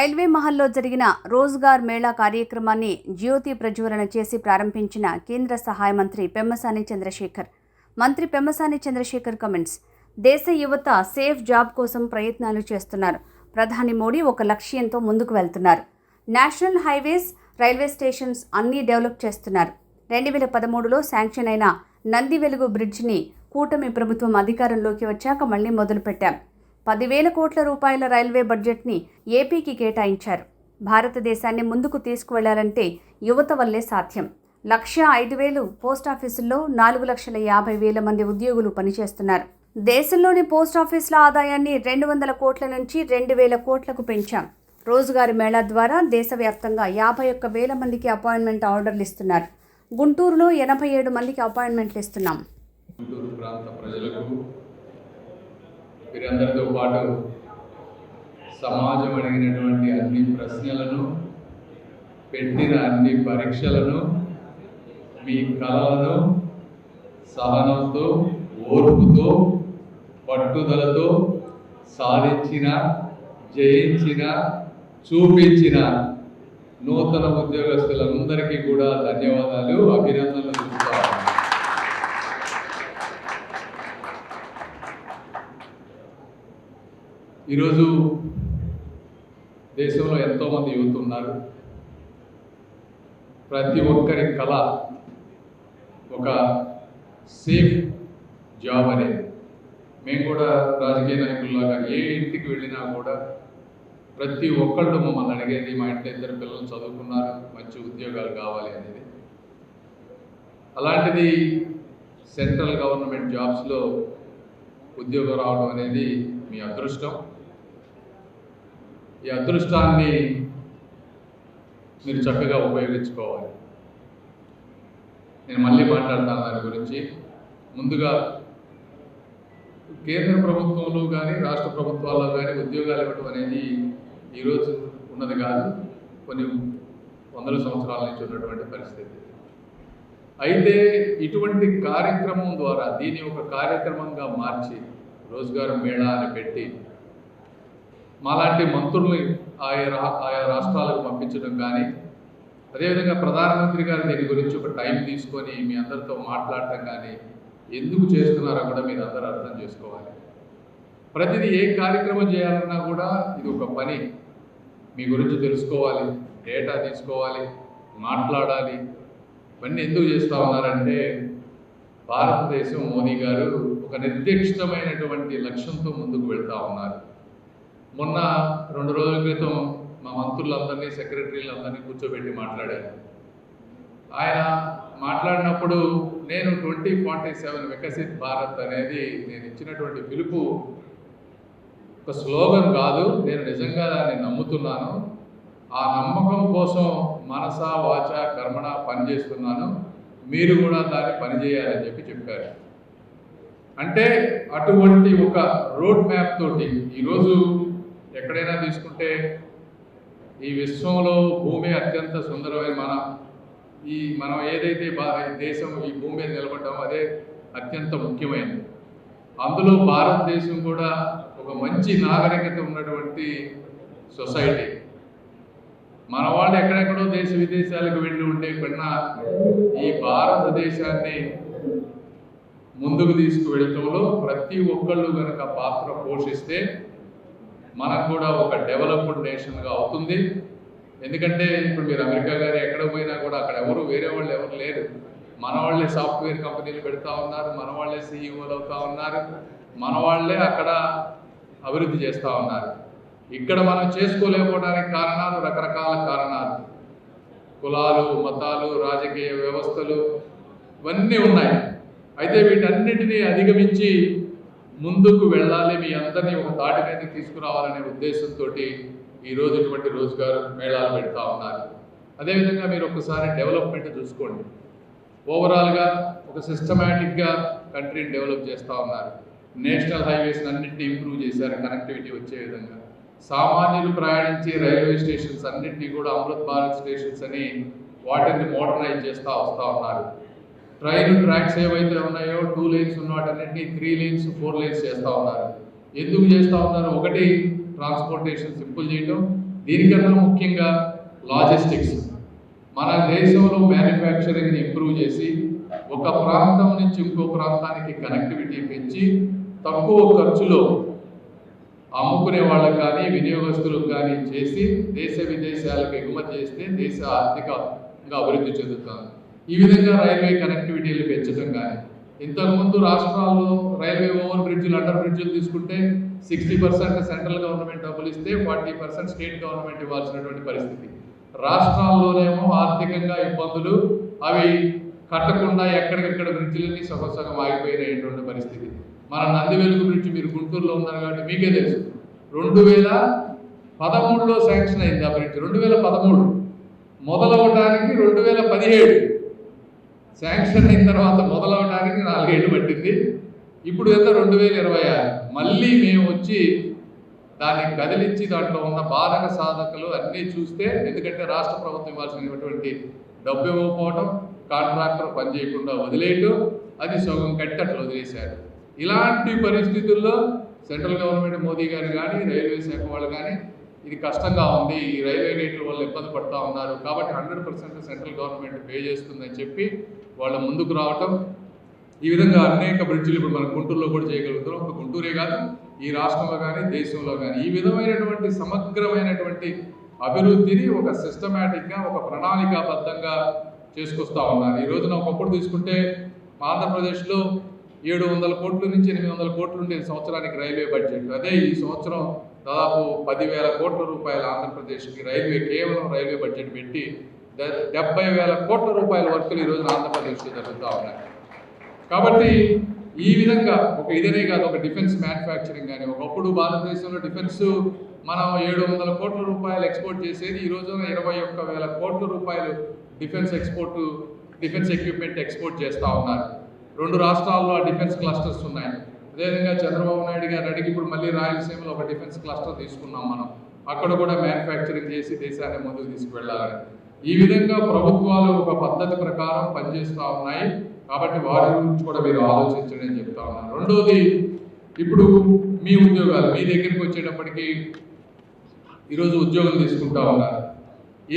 Railway మహల్లో జరిగిన రోజ్గార్ మేళా కార్యక్రమాన్ని జ్యోతి ప్రజ్వలన చేసి ప్రారంభించిన కేంద్ర సహాయ మంత్రి పెమ్మసాని చంద్రశేఖర్. మంత్రి పెమ్మసాని చంద్రశేఖర్ కమెంట్స్. దేశ యువత సేఫ్ జాబ్ కోసం ప్రయత్నాలు చేస్తున్నారు. ప్రధాని మోడీ ఒక లక్ష్యంతో ముందుకు వెళ్తున్నారు. నేషనల్ హైవేస్, రైల్వే స్టేషన్స్ అన్నీ డెవలప్ చేస్తున్నారు. 2013లో శాంక్షన్ అయిన నంది వెలుగు బ్రిడ్జిని కూటమి ప్రభుత్వం అధికారంలోకి వచ్చాక మళ్లీ మొదలుపెట్టాం. 10,000 కోట్ల రూపాయల రైల్వే బడ్జెట్ని ఏపీకి కేటాయించారు. భారతదేశాన్ని ముందుకు తీసుకువెళ్లాలంటే యువత వల్లే సాధ్యం. 1,05,000 పోస్టాఫీసుల్లో 4,50,000 మంది ఉద్యోగులు పనిచేస్తున్నారు. దేశంలోని పోస్టాఫీసుల ఆదాయాన్ని 200 కోట్ల నుంచి 2,000 కోట్లకు పెంచాం. రోజ్గార్ మేళా ద్వారా దేశవ్యాప్తంగా 51,000 మందికి అపాయింట్మెంట్ ఆర్డర్లు ఇస్తున్నారు. గుంటూరులో 87 మందికి అపాయింట్మెంట్లు ఇస్తున్నాం. గుంటూరు ప్రాంత ప్రజలకు, వీరందరితో పాటు సమాజం అడిగినటువంటి అన్ని ప్రశ్నలను, పెట్టిన అన్ని పరీక్షలను, మీ కళలను సహనంతో, ఓర్పుతో, పట్టుదలతో సాధించిన, జయించిన, చూపించిన నూతన ఉద్యోగస్తులందరికీ కూడా ధన్యవాదాలు, అభినందనలు తెలుపుతాను. ఈరోజు దేశంలో ఎంతోమంది యువత ఉన్నారు. ప్రతి ఒక్కరి కళ ఒక సేఫ్ జాబ్ అనేది. మేము కూడా రాజకీయ నాయకుల్లాగా ఏ ఇంటికి వెళ్ళినా కూడా ప్రతి ఒక్కళ్ళు మమ్మల్ని అడిగేది, మా ఇంట్లో 2 పిల్లలు చదువుకున్నారు, మంచి ఉద్యోగాలు కావాలి అనేది. అలాంటిది సెంట్రల్ గవర్నమెంట్ జాబ్స్లో ఉద్యోగం రావడం అనేది మీ అదృష్టం. ఈ అదృష్టాన్ని మీరు చక్కగా ఉపయోగించుకోవాలి. నేను మళ్ళీ మాట్లాడతాను దాని గురించి. ముందుగా కేంద్ర ప్రభుత్వంలో కానీ రాష్ట్ర ప్రభుత్వాల్లో కానీ ఉద్యోగాలు ఇవ్వడం అనేది ఈరోజు ఉన్నది కాదు, కొన్ని వందల సంవత్సరాల నుంచి ఉన్నటువంటి పరిస్థితి. అయితే ఇటువంటి కార్యక్రమం ద్వారా దీన్ని ఒక కార్యక్రమంగా మార్చి రోజ్గార్ మేళా అని పెట్టి మాలాంటి మంత్రులు ఆయా రాష్ట్రాలకు పంపించడం కానీ, అదేవిధంగా ప్రధానమంత్రి గారు దీని గురించి ఒక టైం తీసుకొని మీ అందరితో మాట్లాడటం కానీ ఎందుకు చేస్తున్నారో కూడా మీరు అందరూ అర్థం చేసుకోవాలి. ప్రతిదీ ఏ కార్యక్రమం చేయాలన్నా కూడా ఇది ఒక పని. మీ గురించి తెలుసుకోవాలి, డేటా తీసుకోవాలి, మాట్లాడాలి. ఇవన్నీ ఎందుకు చేస్తూ ఉన్నారంటే భారతదేశం, మోదీ గారు ఒక నిర్దిష్టమైనటువంటి లక్ష్యంతో ముందుకు వెళ్తూ ఉన్నారు. మొన్న 2 రోజుల క్రితం మా మంత్రులందరినీ, సెక్రటరీలందరినీ కూర్చోబెట్టి మాట్లాడారు. ఆయన మాట్లాడినప్పుడు నేను 2047 వికసిత్ భారత్ అనేది నేను ఇచ్చినటువంటి పిలుపు ఒక స్లోగన్ కాదు, నేను నిజంగా దాన్ని నమ్ముతున్నాను. ఆ నమ్మకం కోసం మనస, వాచ, కర్మణ పనిచేస్తున్నాను. మీరు కూడా దాన్ని పనిచేయాలని చెప్పారు. అంటే అటువంటి ఒక రోడ్ మ్యాప్ తోటి ఈరోజు ఎక్కడైనా తీసుకుంటే ఈ విశ్వంలో భూమి అత్యంత సుందరమైన మనం ఏదైతే దేశం ఈ భూమి మీద నిలబడ్డామో అదే అత్యంత ముఖ్యమైనది. అందులో భారతదేశం కూడా ఒక మంచి నాగరికత ఉన్నటువంటి సొసైటీ. మన వాళ్ళు ఎక్కడెక్కడో దేశ విదేశాలకు వెళ్ళి ఉండే కన్నా ఈ భారతదేశాన్ని ముందుకు తీసుకువెళ్ళటంలో ప్రతి ఒక్కళ్ళు కనుక పాత్ర పోషిస్తే మనకు కూడా ఒక డెవలప్డ్ నేషన్గా అవుతుంది. ఎందుకంటే ఇప్పుడు మీరు అమెరికా కానీ ఎక్కడ పోయినా కూడా అక్కడ వేరే వాళ్ళు ఎవరు లేరు. మన వాళ్ళే సాఫ్ట్వేర్ కంపెనీలు పెడతా ఉన్నారు, మన వాళ్ళే సీఈఓలు అవుతా ఉన్నారు, మన వాళ్ళే అక్కడ అభివృద్ధి చేస్తూ ఉన్నారు. ఇక్కడ మనం చేసుకోలేకపోవడానికి కారణాలు రకరకాల కారణాలు, కులాలు, మతాలు, రాజకీయ వ్యవస్థలు ఇవన్నీ ఉన్నాయి. అయితే వీటన్నిటినీ అధిగమించి ముందుకు వెళ్ళాలి, మీ అందరినీ ఒక తాటి మీద తీసుకురావాలనే ఉద్దేశంతో ఈరోజు ఇటువంటి రోజ్గార్ మేళాలు పెడతా ఉన్నారు. అదేవిధంగా మీరు ఒకసారి డెవలప్మెంట్ చూసుకోండి. ఓవరాల్గా ఒక సిస్టమేటిక్గా కంట్రీని డెవలప్ చేస్తూ ఉన్నారు. నేషనల్ హైవేస్ అన్నింటినీ ఇంప్రూవ్ చేశారు, కనెక్టివిటీ వచ్చే విధంగా. సామాన్యులు ప్రయాణించే రైల్వే స్టేషన్స్ అన్నింటినీ కూడా అమృత్ భారత్ స్టేషన్స్ అని వాటిని మోడర్నైజ్ చేస్తూ వస్తూ ఉన్నారు. ట్రైన్ ట్రాక్స్ ఏవైతే ఉన్నాయో 2 lanes ఉన్న వాటన్నింటినీ 3 lanes, 4 lanes చేస్తూ ఉన్నారు. ఎందుకు చేస్తూ ఉన్నారు? ఒకటి ట్రాన్స్పోర్టేషన్ సింపుల్ చేయడం, దీనికన్నా ముఖ్యంగా లాజిస్టిక్స్. మన దేశంలో మ్యానుఫ్యాక్చరింగ్ని ఇంప్రూవ్ చేసి ఒక ప్రాంతం నుంచి ఇంకో ప్రాంతానికి కనెక్టివిటీ పెంచి తక్కువ ఖర్చులో అమ్ముకునే వాళ్ళకు కానీ వినియోగస్తులకు కానీ చేసి దేశ విదేశాలకు ఎగుమతి చేస్తే దేశ ఆర్థికంగా అభివృద్ధి చెందుతుంది. ఈ విధంగా రైల్వే కనెక్టివిటీలు పెంచడం కానీ, ఇంతకుముందు రాష్ట్రాల్లో రైల్వే ఓవర్ బ్రిడ్జ్లు అండర్ బ్రిడ్జ్లు తీసుకుంటే 60% సెంట్రల్ గవర్నమెంట్ డబ్బులు ఇస్తే 40% స్టేట్ గవర్నమెంట్ ఇవ్వాల్సినటువంటి పరిస్థితి. రాష్ట్రాల్లోనేమో ఆర్థికంగా ఇబ్బందులు, అవి కట్టకుండా ఎక్కడికెక్కడ బ్రిడ్జిలన్నీ సగం ఆగిపోయినటువంటి పరిస్థితి. మన నందివెలుగు బ్రిడ్జ్, మీరు గుంటూరులో ఉన్నారు కాబట్టి మీకే తెలుసు, 2013లో శాంక్షన్ అయింది ఆ బ్రిడ్జ్. 2013 మొదలవడానికి 2017 శాంక్షన్ అయిన తర్వాత మొదలవడానికి 4 ఏళ్ళు పట్టింది. ఇప్పుడు ఎంత 2026 మళ్ళీ మేము వచ్చి దాన్ని కదిలించి దాంట్లో ఉన్న బాధక సాధకులు అన్నీ చూస్తే, ఎందుకంటే రాష్ట్ర ప్రభుత్వం ఇవ్వాల్సినటువంటి డబ్బు ఇవ్వకపోవడం, కాంట్రాక్టర్ పని చేయకుండా వదిలేయటం, అది సగం కట్టి అట్లా వదిలేశారు. ఇలాంటి పరిస్థితుల్లో సెంట్రల్ గవర్నమెంట్ మోదీ గారు కానీ రైల్వే శాఖ వాళ్ళు కానీ ఇది కష్టంగా ఉంది, ఈ రైల్వే రేట్ల వల్ల ఇబ్బంది పడుతూ ఉన్నారు కాబట్టి 100% సెంట్రల్ గవర్నమెంట్ పే చేస్తుందని చెప్పి వాళ్ళ ముందుకు రావటం. ఈ విధంగా అనేక బ్రిడ్జిలు ఇప్పుడు మన గుంటూరులో కూడా చేయగలుగుతున్నాం. ఒక గుంటూరే కాదు, ఈ రాష్ట్రంలో కానీ దేశంలో కానీ ఈ విధమైనటువంటి సమగ్రమైనటువంటి అభివృద్ధిని ఒక సిస్టమేటిక్గా, ఒక ప్రణాళికాబద్ధంగా చేసుకొస్తా ఉన్నారు. ఈ రోజున ఒకప్పుడు తీసుకుంటే ఆంధ్రప్రదేశ్లో 700 కోట్ల నుంచి 800 కోట్లు ఉండేది సంవత్సరానికి రైల్వే బడ్జెట్. అదే ఈ సంవత్సరం దాదాపు 10,000 కోట్ల రూపాయలు ఆంధ్రప్రదేశ్కి రైల్వే, కేవలం రైల్వే బడ్జెట్ పెట్టి 70,000 కోట్ల రూపాయల వర్కులు ఈ రోజున ఆంధ్రప్రదేశ్లో జరుగుతూ ఉన్నాయి. కాబట్టి ఈ విధంగా ఒక ఇదనే కాదు, ఒక డిఫెన్స్ మ్యానుఫ్యాక్చరింగ్ కానీ, ఒకప్పుడు భారతదేశంలో డిఫెన్స్ మనం 700 కోట్ల రూపాయలు ఎక్స్పోర్ట్ చేసేది, ఈ రోజున 21,000 కోట్ల రూపాయలు డిఫెన్స్ ఎక్విప్మెంట్ ఎక్స్పోర్ట్ చేస్తూ ఉన్నారు. 2 రాష్ట్రాల్లో ఆ డిఫెన్స్ క్లస్టర్స్ ఉన్నాయి. అదేవిధంగా చంద్రబాబు నాయుడు గారు అడిగి ఇప్పుడు మళ్ళీ రాయలసీమలో ఒక డిఫెన్స్ క్లస్టర్ తీసుకున్నాం మనం. అక్కడ కూడా మ్యానుఫ్యాక్చరింగ్ చేసి దేశాన్ని ముందుకు తీసుకువెళ్ళాలని. ఈ విధంగా ప్రభుత్వాలు ఒక పద్ధతి ప్రకారం పనిచేస్తూ ఉన్నాయి. కాబట్టి వాటి గురించి కూడా మీరు ఆలోచించండి అని చెప్తా ఉన్నాను. రెండోది, ఇప్పుడు మీ ఉద్యోగాలు మీ దగ్గరికి వచ్చేటప్పటికి ఈరోజు ఉద్యోగం తీసుకుంటా ఉన్నారు.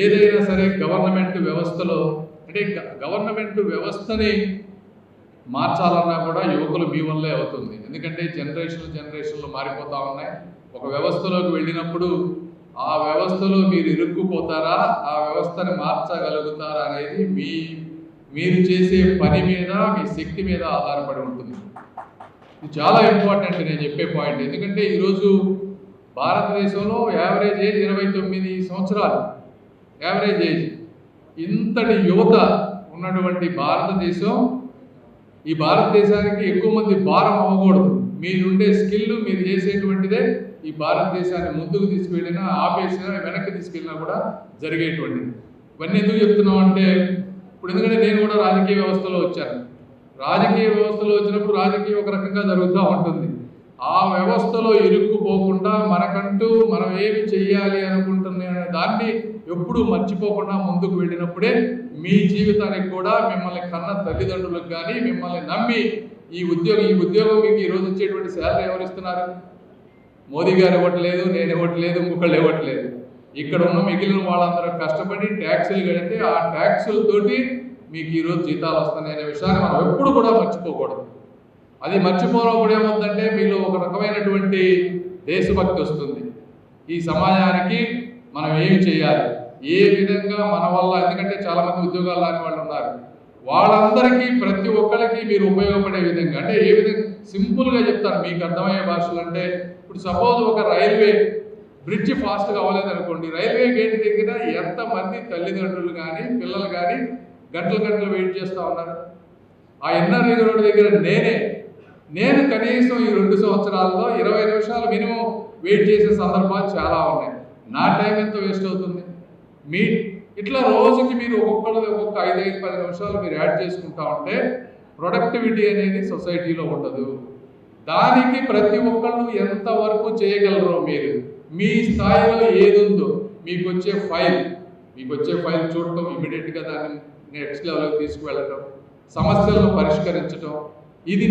ఏదైనా సరే గవర్నమెంట్ వ్యవస్థలో, అంటే గవర్నమెంట్ వ్యవస్థని మార్చాలన్నా కూడా యువకులు మీ వల్లే అవుతుంది. ఎందుకంటే జనరేషన్లు మారిపోతూ ఉన్నాయి. ఒక వ్యవస్థలోకి వెళ్ళినప్పుడు ఆ వ్యవస్థలో మీరు ఇరుక్కుపోతారా, ఆ వ్యవస్థని మార్చగలుగుతారా అనేది మీరు చేసే పని మీద, మీ శక్తి మీద ఆధారపడి ఉంటుంది. ఇది చాలా ఇంపార్టెంట్ నేను చెప్పే పాయింట్. ఎందుకంటే ఈరోజు భారతదేశంలో యావరేజ్ ఏజ్ 29 సంవత్సరాలు యావరేజ్ ఏజ్. ఇంతటి యువత ఉన్నటువంటి భారతదేశం, ఈ భారతదేశానికి ఎక్కువ మంది భారం అవ్వకూడదు. మీరుండే స్కిల్, మీరు చేసేటువంటిదే ఈ భారతదేశాన్ని ముందుకు తీసుకువెళ్ళినా, ఆపేసినా, వెనక్కి తీసుకెళ్ళినా కూడా జరిగేటువంటిది. ఇవన్నీ ఎందుకు చెప్తున్నాం అంటే, ఇప్పుడు ఎందుకంటే నేను కూడా రాజకీయ వ్యవస్థలో వచ్చాను. రాజకీయ వ్యవస్థలో వచ్చినప్పుడు రాజకీయం ఒక రకంగా జరుగుతూ ఉంటుంది. ఆ వ్యవస్థలో ఇరుక్కుపోకుండా మనకంటూ మనం ఏమి చెయ్యాలి అనుకుంటున్నా దాన్ని ఎప్పుడూ మర్చిపోకుండా ముందుకు వెళ్ళినప్పుడే మీ జీవితానికి కూడా, మిమ్మల్ని కన్న తల్లిదండ్రులకు కానీ, మిమ్మల్ని నమ్మి ఈ ఉద్యోగం మీకు ఈరోజు వచ్చేటువంటి శాలరీ ఎవరు ఇస్తున్నారు? మోదీ గారు ఇవ్వట్లేదు, నేను ఇవ్వట్లేదు, ఇంకొకళ్ళు ఇవ్వట్లేదు. ఇక్కడ ఉన్న మిగిలిన వాళ్ళందరూ కష్టపడి ట్యాక్సులు కడితే ఆ ట్యాక్సులతోటి మీకు ఈరోజు జీతాలు వస్తున్నాయి అనే విషయాన్ని మనం ఎప్పుడు కూడా మర్చిపోకూడదు. అది మర్చిపోయినప్పుడు ఏమవుతుందంటే మీలో ఒక రకమైనటువంటి దేశభక్తి వస్తుంది. ఈ సమాజానికి మనం ఏమి చేయాలి, ఏ విధంగా మన వల్ల, ఎందుకంటే చాలామంది ఉద్యోగాలు రాని వాళ్ళు ఉన్నారు, వాళ్ళందరికీ ప్రతి ఒక్కరికి మీరు ఉపయోగపడే విధంగా, అంటే ఏ విధంగా సింపుల్గా చెప్తాను మీకు అర్థమయ్యే భాషలు. అంటే ఇప్పుడు సపోజ్ ఒక రైల్వే బ్రిడ్జ్ ఫాస్ట్గా అవ్వలేదు అనుకోండి, రైల్వే గేట్ దగ్గర ఎంతమంది తల్లిదండ్రులు కానీ పిల్లలు కానీ గంటలు వెయిట్ చేస్తూ ఉన్నారు. ఆ ఎన్ఆర్ రింగ్ రోడ్ దగ్గర నేను కనీసం ఈ 2 సంవత్సరాల్లో 20 నిమిషాలు మినిమం వెయిట్ చేసే సందర్భాలు చాలా ఉన్నాయి. నా టైం ఎంత వేస్ట్ అవుతుంది? ఇట్లా రోజుకి మీరు ఒక్కొక్క 5-10 నిమిషాలు మీరు యాడ్ చేసుకుంటా ఉంటే ప్రొడక్టివిటీ అనేది సొసైటీలో ఉండదు. దానికి ప్రతి ఒక్కళ్ళు ఎంతవరకు చేయగలరో, మీరు మీ స్థాయిలో ఏది ఉందో మీకు వచ్చే ఫైల్ చూడటం, ఇమీడియట్గా దాన్ని నెక్స్ట్ లెవెల్కి తీసుకువెళ్ళటం, సమస్యలను పరిష్కరించడం. ఇది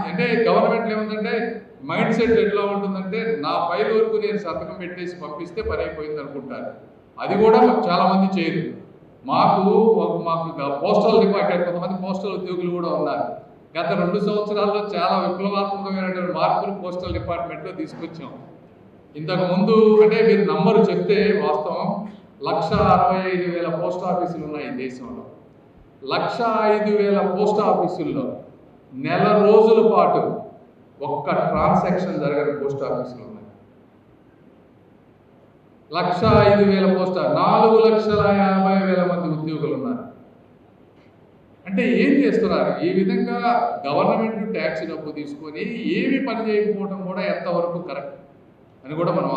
అంటే గవర్నమెంట్ ఏముందంటే మైండ్ సెట్ ఎట్లా ఉంటుందంటే నా ఫైల్ వరకు నేను సంతకం పెట్టేసి పంపిస్తే పని అయిపోయింది అనుకుంటారు. అది కూడా చాలామంది చేయరు. మాకు పోస్టల్ డిపార్ట్మెంట్ కొంతమంది పోస్టల్ ఉద్యోగులు కూడా ఉన్నారు. గత 2 సంవత్సరాల్లో చాలా విప్లవాత్మకమైనటువంటి మార్పులు పోస్టల్ డిపార్ట్మెంట్లో తీసుకొచ్చాం. ఇంతకుముందు అంటే మీరు నంబరు చెప్తే వాస్తవం 1,65,000 పోస్ట్ ఆఫీసులు ఉన్నాయి ఈ దేశంలో. 1,05,000 పోస్ట్ ఆఫీసుల్లో నెల రోజుల పాటు ఒక్క ట్రాన్సాక్షన్ జరగని పోస్ట్ ఆఫీసులు ఉన్నాయి. 1,05,000 పోస్ట్ 4,50,000 మంది ఉద్యోగులు ఉన్నారు. అంటే ఏం చేస్తున్నారు? ఈ విధంగా గవర్నమెంట్ ట్యాక్స్ డబ్బు తీసుకొని ఏమి పని చేయకపోవడం కూడా ఎంతవరకు కరెక్ట్ అని కూడా మనం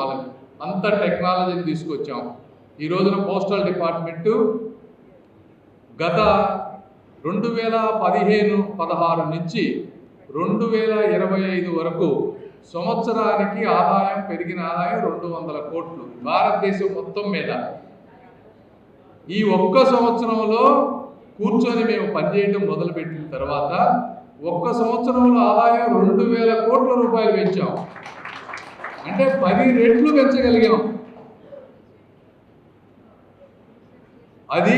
అంత టెక్నాలజీని తీసుకొచ్చాం. ఈ రోజున పోస్టల్ డిపార్ట్మెంటు గత 2015-16 నుంచి 2025 వరకు సంవత్సరానికి పెరిగిన ఆదాయం 200 కోట్లు భారతదేశం మొత్తం మీద. ఈ ఒక్క సంవత్సరంలో కూర్చొని మేము పనిచేయడం మొదలుపెట్టిన తర్వాత ఒక్క సంవత్సరంలో ఆదాయం 2,000 కోట్ల రూపాయలు పెంచాం. అంటే 10 రెట్లు పెంచగలిగాం. అది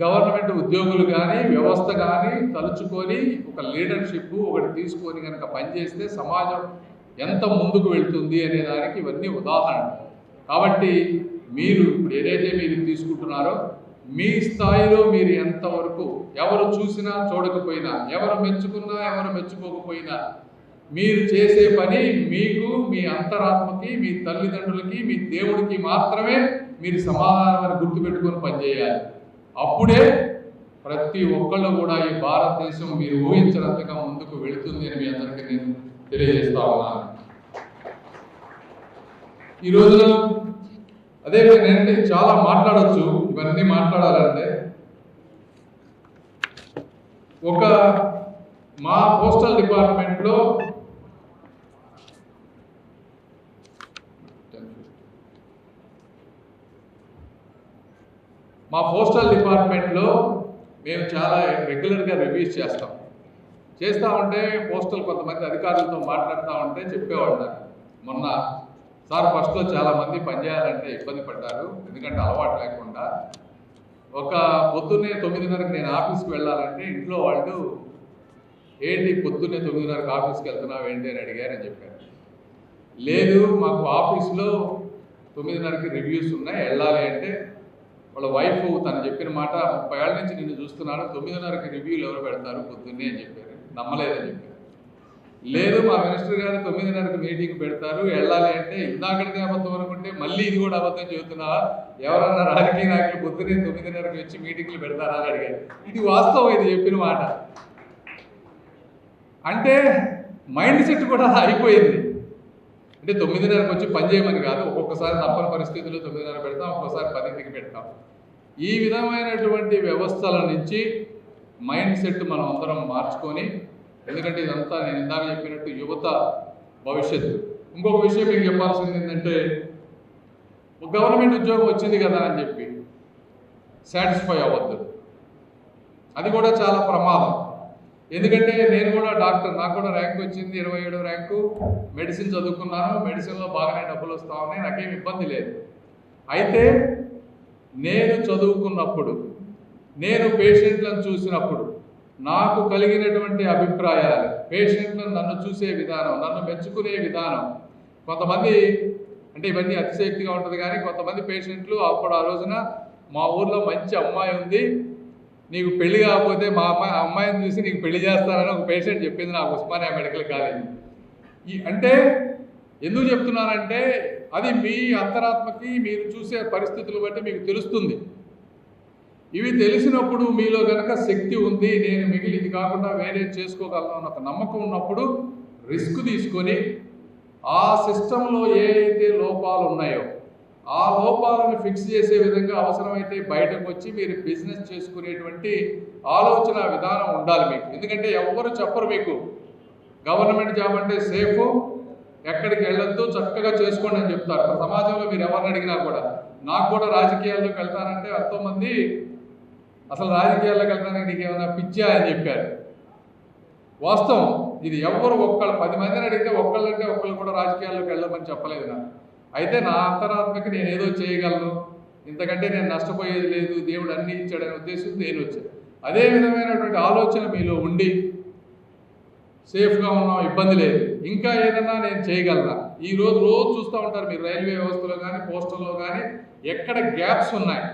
గవర్నమెంట్ ఉద్యోగులు కానీ వ్యవస్థ కానీ తలుచుకొని ఒక లీడర్షిప్ ఒకటి తీసుకొని కనుక పనిచేస్తే సమాజం ఎంత ముందుకు వెళ్తుంది అనే దానికి ఇవన్నీ ఉదాహరణ. కాబట్టి మీరు ఏదైతే మీరు తీసుకుంటున్నారో మీ స్థాయిలో మీరు ఎంతవరకు ఎవరు చూసినా చూడకపోయినా ఎవరు మెచ్చుకున్నా ఎవరు మెచ్చుకోకపోయినా మీరు చేసే పని మీకు మీ అంతరాత్మకి మీ తల్లిదండ్రులకి మీ దేవుడికి మాత్రమే మీరు సమాధానమని గుర్తుపెట్టుకొని పనిచేయాలి. అప్పుడే ప్రతి ఒక్కళ్ళు కూడా ఈ భారతదేశం మీరు ఊహించినంతగా ముందుకు వెళుతుంది అని మీ అందరికీ నేను తెలియజేస్తా ఉన్నాను. ఈ రోజున అదే నేనంటే చాలా మాట్లాడచ్చు. ఇవన్నీ మాట్లాడాలంటే మా పోస్టల్ డిపార్ట్మెంట్లో మేము చాలా రెగ్యులర్గా రివ్యూస్ చేస్తూ ఉంటే పోస్టల్ కొంతమంది అధికారులతో మాట్లాడుతూ ఉంటే చెప్పేవాళ్ళు మొన్న సార్ ఫస్ట్లో చాలామంది పనిచేయాలంటే ఇబ్బంది పడ్డారు, ఎందుకంటే అలవాటు లేకుండా. పొద్దున్నే 9:30కి నేను ఆఫీస్కి వెళ్ళాలంటే ఇంట్లో వాళ్ళు ఏంటి పొద్దున్నే 9:30కి ఆఫీస్కి వెళ్తున్నావు ఏంటి అని అడిగారని చెప్పారు. లేదు మాకు ఆఫీస్లో 9:30కి రివ్యూస్ ఉన్నాయి వెళ్ళాలి అంటే వాళ్ళ వైఫ్ తను చెప్పిన మాట 30 ఏళ్ళ నుంచి నిన్ను చూస్తున్నాడు 9:30కి రివ్యూలు ఎవరు పెడతారు పొద్దున్నే అని చెప్పారు. నమ్మలేదని చెప్పారు. లేదు మా మినిస్టర్ గారు 9:30కి మీటింగ్ పెడతారు వెళ్ళాలి అంటే ఇందాకడితే అబద్ధం అనుకుంటే మళ్ళీ ఇది కూడా అబద్ధం చెబుతున్నావా, ఎవరన్నా రాజకీయ నాయకులు పొద్దున్నే 9:30కి వచ్చి మీటింగ్లు పెడతారా అని అడిగారు. ఇది వాస్తవం, ఇది చెప్పిన మాట. అంటే మైండ్ సెట్ కూడా అయిపోయింది. అంటే 9:30కి వచ్చి పని చేయమని కాదు, ఒక్కొక్కసారి తప్పని పరిస్థితుల్లో 9:30 పెడతాం, ఒక్కొక్కసారి 10కి పెడతాం. ఈ విధమైనటువంటి వ్యవస్థల నుంచి మైండ్ సెట్ మనం అందరం మార్చుకొని, ఎందుకంటే ఇదంతా నేను ఇందాక చెప్పినట్టు యువత భవిష్యత్తు. ఇంకొక విషయం మీకు చెప్పాల్సింది ఏంటంటే గవర్నమెంట్ ఉద్యోగం వచ్చింది కదా అని చెప్పి సాటిస్ఫై అవ్వద్దు. అది కూడా చాలా ప్రమాదం. ఎందుకంటే నేను కూడా డాక్టర్, నాకు కూడా ర్యాంక్ వచ్చింది 27వ ర్యాంకు, మెడిసిన్ చదువుకున్నాను, మెడిసిన్లో బాగానే డబ్బులు వస్తూ ఉన్నాయి, నాకేం ఇబ్బంది లేదు. అయితే నేను చదువుకున్నప్పుడు నేను పేషెంట్లను చూసినప్పుడు నాకు కలిగినటువంటి అభిప్రాయాలు, పేషెంట్లను నన్ను చూసే విధానం, నన్ను మెచ్చుకునే విధానం, కొంతమంది అంటే ఇవన్నీ అతిశక్తిగా ఉంటుంది కానీ కొంతమంది పేషెంట్లు అప్పుడు ఆ రోజున మా ఊర్లో మంచి అమ్మాయి ఉంది, నీకు పెళ్లి కాకపోతే మా అమ్మాయిని చూసి నీకు పెళ్లి చేస్తానని ఒక పేషెంట్ చెప్పింది నాకు ఉస్మానియా మెడికల్ కాలేజ్. అంటే ఎందుకు చెప్తున్నానంటే అది మీ అంతరాత్మకి మీరు చూసే పరిస్థితులు బట్టి మీకు తెలుస్తుంది. ఇవి తెలిసినప్పుడు మీలో కనుక శక్తి ఉంది, నేను మిగిలి ఇది కాకుండా వేరే చేసుకోగలను అన్న ఒక నమ్మకం ఉన్నప్పుడు రిస్క్ తీసుకొని ఆ సిస్టంలో ఏ అయితే లోపాలు ఉన్నాయో ఆ లోపాలను ఫిక్స్ చేసే విధంగా అవసరమైతే బయటకు వచ్చి మీరు బిజినెస్ చేసుకునేటువంటి ఆలోచన విధానం ఉండాలి మీకు. ఎందుకంటే ఎవరు చెప్పరు మీకు గవర్నమెంట్ జాబ్ అంటే సేఫ్, ఎక్కడికి వెళ్ళొద్దు, చక్కగా చేసుకోండి అని చెప్తారు. సమాజంలో మీరు ఎవరిని అడిగినా కూడా, నాకు కూడా రాజకీయాల్లోకి వెళ్తానంటే ఎంతోమంది అసలు రాజకీయాల్లోకి వెళ్తానికి నీకు ఏమైనా పిచ్చా అని చెప్పారు. వాస్తవం ఇది. ఎవరు 10 మందిని అడిగితే ఒకళ్ళంటే ఒకళ్ళు కూడా రాజకీయాల్లోకి వెళ్ళమని చెప్పలేదు నాకు. అయితే నా అంతరాత్మకి నేను ఏదో చేయగలను, ఇంతకంటే నేను నష్టపోయేది లేదు, దేవుడు అన్నీ ఇచ్చాడనే ఉద్దేశంతో నేను వచ్చాను. అదే విధమైనటువంటి ఆలోచన మీలో ఉండి సేఫ్గా ఉన్నాం, ఇబ్బంది లేదు, ఇంకా ఏదన్నా నేను చేయగలనా. రోజు చూస్తూ ఉంటారు మీరు రైల్వే వ్యవస్థలో కానీ పోస్టల్లో కానీ ఎక్కడ గ్యాప్స్ ఉన్నాయి,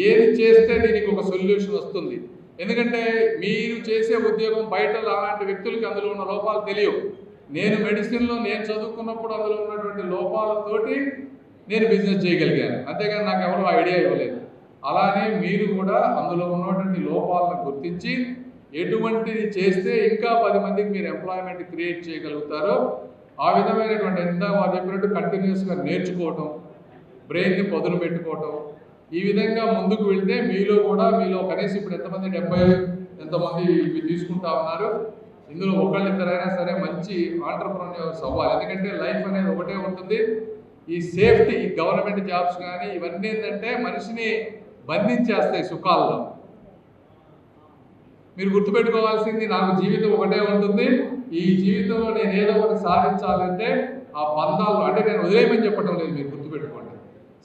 ఏది చేస్తే దీనికి ఒక సొల్యూషన్ వస్తుంది. ఎందుకంటే మీరు చేసే ఉద్యోగం బయట అలాంటి వ్యక్తులకి అందులో ఉన్న లోపాలు తెలియవు. నేను మెడిసిన్లో నేను చదువుకున్నప్పుడు అందులో ఉన్నటువంటి లోపాలతోటి నేను బిజినెస్ చేయగలిగాను, అంతేగాని నాకు ఎవరు ఐడియా ఇవ్వలేదు. అలానే మీరు కూడా అందులో ఉన్నటువంటి లోపాలను గుర్తించి ఎటువంటిది చేస్తే ఇంకా 10 మందికి మీరు ఎంప్లాయ్మెంట్ క్రియేట్ చేయగలుగుతారో ఆ విధమైనటువంటి వారు చెప్పినట్టు కంటిన్యూస్గా నేర్చుకోవటం, బ్రెయిన్ని పదును పెట్టుకోవటం, ఈ విధంగా ముందుకు వెళ్తే మీలో కనీసం ఇప్పుడు ఎంతమంది 70 ఎంతమంది ఇవి తీసుకుంటా ఉన్నారు. ఇందులో ఒకళ్ళిద్దరైనా సరే మంచి ఆంటర్ప్రెన్యూర్స్ అవ్వాలి. ఎందుకంటే లైఫ్ అనేది ఒకటే ఉంటుంది. ఈ సేఫ్టీ, ఈ గవర్నమెంట్ జాబ్స్ కానీ ఇవన్నీ ఏంటంటే మనిషిని బంధించేస్తాయి సుఖాల్లో. మీరు గుర్తుపెట్టుకోవాల్సింది, నాకు జీవితం ఒకటే ఉంటుంది, ఈ జీవితంలో నేను ఏదో ఒకటి సాధించాలంటే ఆ బంధాలు అంటే నేను వదిలేయమని చెప్పడం లేదు. మీరు గుర్తుపెట్టుకోండి,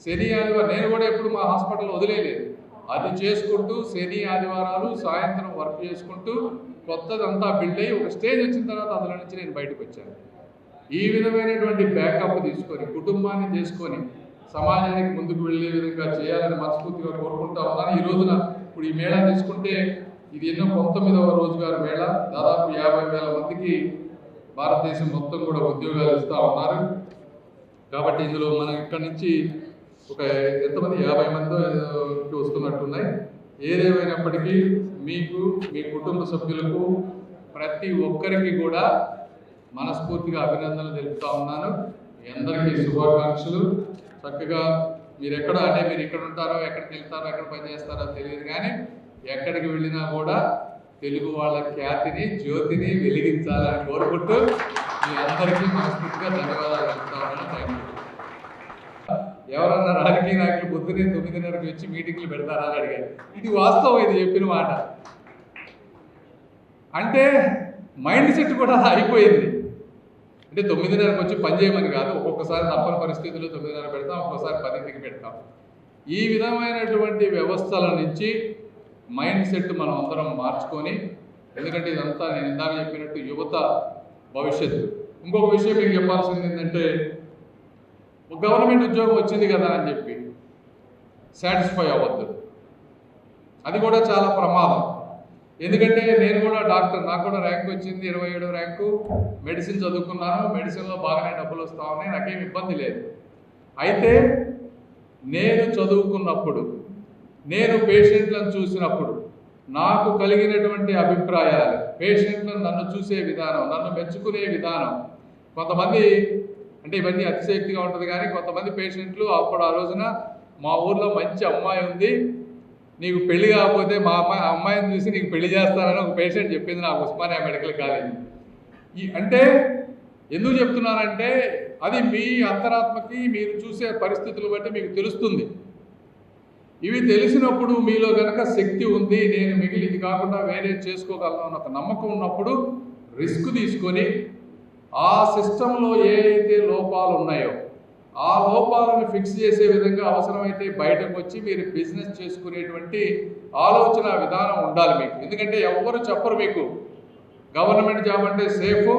శని ఆదివారం నేను కూడా ఎప్పుడు మా హాస్పిటల్లో వదిలేయలేదు. అది చేసుకుంటూ శని ఆదివారాలు సాయంత్రం వర్క్ చేసుకుంటూ కొత్తదంతా బిల్డ్ అయ్యి ఒక స్టేజ్ వచ్చిన తర్వాత అందులో నుంచి నేను బయటకు వచ్చాను. ఈ విధమైనటువంటి బ్యాకప్ తీసుకొని కుటుంబాన్ని చేసుకొని సమాజానికి ముందుకు వెళ్ళే విధంగా చేయాలని మనస్ఫూర్తిగా కోరుకుంటా ఉన్నాను. ఈ రోజున ఇప్పుడు ఈ మేళా తీసుకుంటే ఇది ఎన్నో 19వ రోజుగారు మేళా. దాదాపు 50,000 మందికి భారతదేశం మొత్తం కూడా ఉద్యోగాలు ఇస్తూ ఉన్నారు. కాబట్టి ఇందులో మనం ఇక్కడి నుంచి ఒక ఎంతమంది 50 మంది వస్తున్నట్టున్నాయి. ఏదేమైనప్పటికీ మీకు, మీ కుటుంబ సభ్యులకు, ప్రతి ఒక్కరికి కూడా మనస్ఫూర్తిగా అభినందనలు తెలుపుతా ఉన్నాను. మీ అందరికీ శుభాకాంక్షలు. చక్కగా మీరు మీరు ఇక్కడ ఉంటారో, ఎక్కడికి వెళ్తారో, ఎక్కడ పనిచేస్తారో తెలియదు, కానీ ఎక్కడికి వెళ్ళినా కూడా తెలుగు వాళ్ళ ఖ్యాతిని, జ్యోతిని వెలిగించాలని కోరుకుంటూ మీ అందరికీ మనస్ఫూర్తిగా ధన్యవాదాలు చెప్తా ఉన్నాను. Thank you. ఎవరన్నా రాజకీయ నాయకులు పొద్దునే 9:30కి వచ్చి మీటింగ్లు పెడతారా అని అడిగారు. ఇది వాస్తవం, ఇది చెప్పిన మాట. అంటే మైండ్ సెట్ కూడా అయిపోయింది. అంటే 9:30కి వచ్చి పని చేయమని కాదు, ఒక్కొక్కసారి తప్పని పరిస్థితుల్లో 9:30 పెడతాం, ఒక్కొక్కసారి 10కి పెడతాం. ఈ విధమైనటువంటి వ్యవస్థల నుంచి మైండ్ సెట్ మనం అందరం మార్చుకొని, ఎందుకంటే ఇదంతా నేను ఇందాక చెప్పినట్టు యువత భవిష్యత్తు. ఇంకొక విషయం మీకు చెప్పాల్సింది ఏంటంటే, గవర్నమెంట్ ఉద్యోగం వచ్చింది కదా అని చెప్పి సాటిస్ఫై అవ్వద్దు. అది కూడా చాలా ప్రమాదం. ఎందుకంటే నేను కూడా డాక్టర్, నాకు కూడా ర్యాంక్ వచ్చింది, 27వ ర్యాంకు. మెడిసిన్ చదువుకున్నాను, మెడిసిన్లో బాగానే డబ్బులు వస్తూ ఉన్నాయి, నాకేం ఇబ్బంది లేదు. అయితే నేను చదువుకున్నప్పుడు, నేను పేషెంట్లను చూసినప్పుడు నాకు కలిగినటువంటి అభిప్రాయాలు, పేషెంట్లను నన్ను చూసే విధానం, నన్ను మెచ్చుకునే విధానం, కొంతమంది అంటే ఇవన్నీ అతిశక్తిగా ఉంటుంది, కానీ కొంతమంది పేషెంట్లు అప్పుడు ఆ రోజున మా ఊర్లో మంచి అమ్మాయి ఉంది, నీకు పెళ్లి కాకపోతే మా అమ్మాయిని చూసి నీకు పెళ్లి చేస్తానని ఒక పేషెంట్ చెప్పింది నాకు ఉస్మానియా మెడికల్ కాలేజ్. అంటే ఎందుకు చెప్తున్నానంటే అది మీ అంతరాత్మకి మీరు చూసే పరిస్థితులు బట్టి మీకు తెలుస్తుంది. ఇవి తెలిసినప్పుడు మీలో కనుక శక్తి ఉంది, నేను మిగిలి ఇది కాకుండా వేరే చేసుకోగలను అన్న ఒక నమ్మకం ఉన్నప్పుడు రిస్క్ తీసుకొని ఆ సిస్టంలో ఏ అయితే లోపాలు ఉన్నాయో ఆ లోపాలను ఫిక్స్ చేసే విధంగా అవసరమైతే బయటకు వచ్చి మీరు బిజినెస్ చేసుకునేటువంటి ఆలోచన విధానం ఉండాలి మీకు. ఎందుకంటే ఎవరు చెప్పరు మీకు గవర్నమెంట్ జాబ్ అంటే సేఫ్,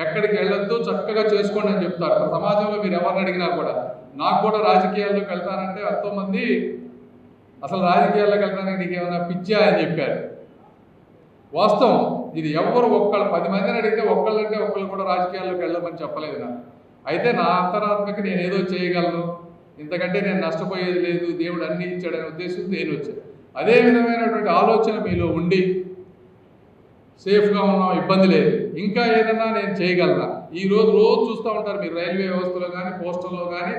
ఎక్కడికి వెళ్ళొద్దు, చక్కగా చేసుకోండి అని చెప్తారు. సమాజంలో మీరు ఎవరిని అడిగినా కూడా, నాకు కూడా రాజకీయాల్లోకి వెళ్తానంటే ఎంతోమంది అసలు రాజకీయాల్లోకి వెళ్తానికి నీకు ఏమైనా పిచ్చా అని చెప్పారు. వాస్తవం ఇది. ఎవరు 10 మందిని అడిగితే ఒకళ్ళంటే ఒకళ్ళు కూడా రాజకీయాల్లోకి వెళ్ళమని చెప్పలేదు నాకు. అయితే నా అంతరాత్మకి నేను ఏదో చేయగలను, ఇంతకంటే నేను నష్టపోయేది లేదు, దేవుడు అన్నీ ఇచ్చాడనే ఉద్దేశంతో నేను వచ్చాను. అదే విధమైనటువంటి ఆలోచన మీలో ఉండి సేఫ్గా ఉన్నాం, ఇబ్బంది లేదు, ఇంకా ఏదన్నా నేను చేయగలనా. రోజు చూస్తూ ఉంటారు మీరు రైల్వే వ్యవస్థలో కానీ పోస్టల్లో కానీ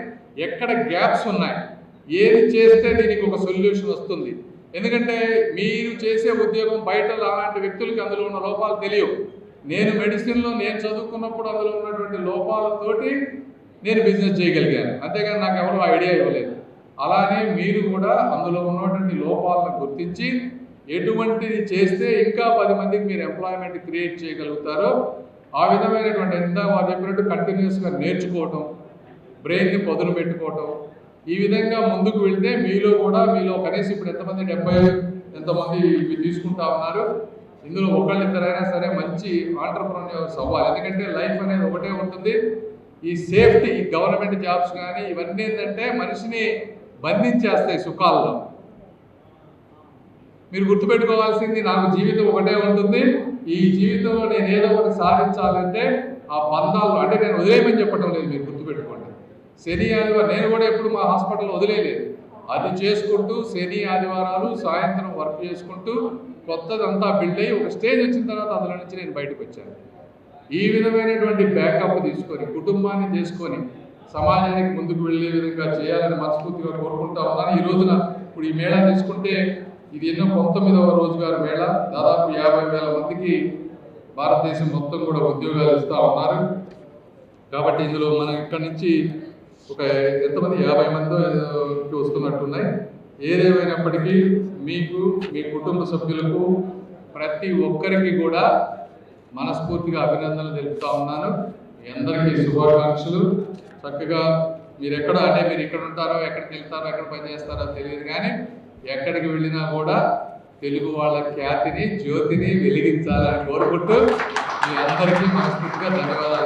ఎక్కడ గ్యాప్స్ ఉన్నాయి, ఏది చేస్తే దీనికి ఒక సొల్యూషన్ వస్తుంది. ఎందుకంటే మీరు చేసే ఉద్యోగం బయట అలాంటి వ్యక్తులకి అందులో ఉన్న లోపాలు తెలియవు. నేను మెడిసిన్లో నేను చదువుకున్నప్పుడు అందులో ఉన్నటువంటి లోపాలతోటి నేను బిజినెస్ చేయగలిగాను, అంతేగాని నాకు ఎవరు ఐడియా ఇవ్వలేదు. అలానే మీరు కూడా అందులో ఉన్నటువంటి లోపాలను గుర్తించి ఎటువంటిది చేస్తే ఇంకా 10 మందికి మీరు ఎంప్లాయ్మెంట్ క్రియేట్ చేయగలుగుతారో ఆ విధమైనటువంటి ఎంత వారు చెప్పినట్టు కంటిన్యూస్గా నేర్చుకోవటం, బ్రెయిన్ని పదును పెట్టుకోవటం, ఈ విధంగా ముందుకు వెళ్తే మీలో కనీసం ఇప్పుడు ఎంతమంది 70 ఎంతమంది ఇవి తీసుకుంటా ఉన్నారు. ఇందులో ఒకళ్ళిద్దరైనా సరే మంచి ఆంటర్ప్రెన్యూర్స్ అవ్వాలి. ఎందుకంటే లైఫ్ అనేది ఒకటే ఉంటుంది. ఈ సేఫ్టీ గవర్నమెంట్ జాబ్స్ కానీ ఇవన్నీ ఏంటంటే మనిషిని బంధించేస్తాయి సుఖాల్లో. మీరు గుర్తుపెట్టుకోవాల్సింది, నాకు జీవితం ఒకటే ఉంటుంది, ఈ జీవితంలో నేను ఏదో ఒకటి సాధించాలంటే ఆ బంధాలు అంటే నేను వదిలేయమని చెప్పడం లేదు. మీరు గుర్తుపెట్టుకోండి, శని ఆదివారం నేను కూడా ఎప్పుడు మా హాస్పిటల్ వదిలేయలేదు. అది చేసుకుంటూ శని ఆదివారాలు సాయంత్రం వర్క్ చేసుకుంటూ కొత్తదంతా బిల్డ్ అయ్యి ఒక స్టేజ్ వచ్చిన తర్వాత అందులో నుంచి నేను బయటకు వచ్చాను. ఈ విధమైనటువంటి బ్యాకప్ తీసుకొని కుటుంబాన్ని చేసుకొని సమాజానికి ముందుకు వెళ్ళే విధంగా చేయాలని మనస్ఫూర్తిగా కోరుకుంటా ఉన్నాను. ఈ రోజున ఇప్పుడు ఈ మేళా తీసుకుంటే ఇది ఎన్నో 19వ రోజుగారు మేళా. దాదాపు 50,000 మందికి భారతదేశం మొత్తం కూడా ఉద్యోగాలు ఇస్తూ ఉన్నారు. కాబట్టి ఇందులో మనం ఇక్కడి నుంచి ఒక ఎంతమంది 50 మంది వస్తున్నట్టున్నాయి. ఏదేమైనప్పటికీ మీకు, మీ కుటుంబ సభ్యులకు, ప్రతి ఒక్కరికి కూడా మనస్ఫూర్తిగా అభినందనలు తెలుపుతా ఉన్నాను. మీ అందరికీ శుభాకాంక్షలు. చక్కగా మీరు ఎక్కడ అంటే మీరు ఇక్కడ ఉంటారో, ఎక్కడికి వెళ్తారో, ఎక్కడ పని చేస్తారో తెలియదు, కానీ ఎక్కడికి వెళ్ళినా కూడా తెలుగు వాళ్ళ ఖ్యాతిని, జ్యోతిని వెలిగించాలని కోరుకుంటూ మీ అందరికీ మనస్ఫూర్తిగా ధన్యవాదాలు.